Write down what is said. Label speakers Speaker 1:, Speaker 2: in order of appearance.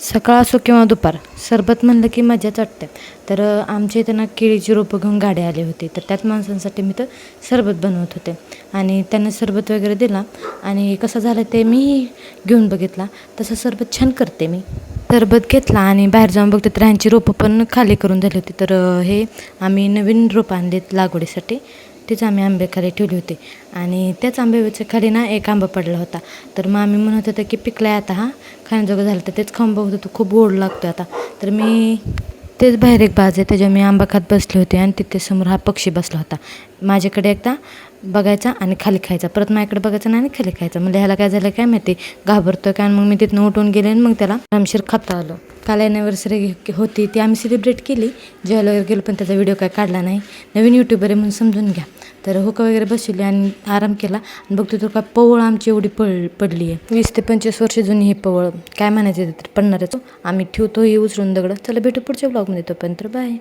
Speaker 1: सकाळ असो किंवा दुपार सरबत म्हणलं की मजाच वाटते. तर आमच्या इथं ना केळीची रोपं घेऊन गाडी आली होती, तर त्याच माणसांसाठी मी तर सरबत बनवत होते आणि त्यांना सरबत वगैरे दिला आणि कसं झालं ते मी घेऊन बघितला. तसं सरबत छान करते मी. सरबत घेतला आणि बाहेर जाऊन बघते तर ह्यांची रोपं पण खाली करून झाली होती. तर हे आम्ही नवीन रोपं आणलेत लागवडीसाठी, तेच आम्ही आंब्याखाली ठेवली होती आणि त्याच आंब्याच्या खाली ना एक आंबा पडला होता. तर मग आम्ही म्हणत होतं की पिकला आहे आता हा, खाण्याजोगं झालं. तर तेच खाऊन बघत होतो, खूप गोड लागतो आता. तर मी तेच बाहेर एक बाज आहे त्याच्यावर मी आंबा खात बसले होते आणि तिथे समोर हा पक्षी बसला होता. माझ्याकडे एकदा बघायचा आणि खाली खायचा, परत माझ्याकडे बघायचा आणि खाली खायचा. म्हणजे ह्याला काय झालं काय माहिती, घाबरतो काय. मग मी तिथनं उठून गेले आणि मग त्याला आरामशीर खाता आलं. काल ॲनिव्हर्सरी होती ती आम्ही सेलिब्रेट केली, जेवायला वगैरे गेलो, पण त्याचा व्हिडिओ काय काढला नाही. नवीन यूट्यूबर आहे म्हणून समजून घ्या. तर हुका वगैरे बसवली आणि आराम केला आणि बघतो तो काय पवळ आमची एवढी पडली आहे. 20 ते 25 वर्ष जुनी ही पवळ, काय म्हणायचं तर पडणारच. आम्ही ठेवतो ही उचलून दगड. चला भेटू पुढच्या ब्लॉगमध्ये, तोपर्यंत बाय.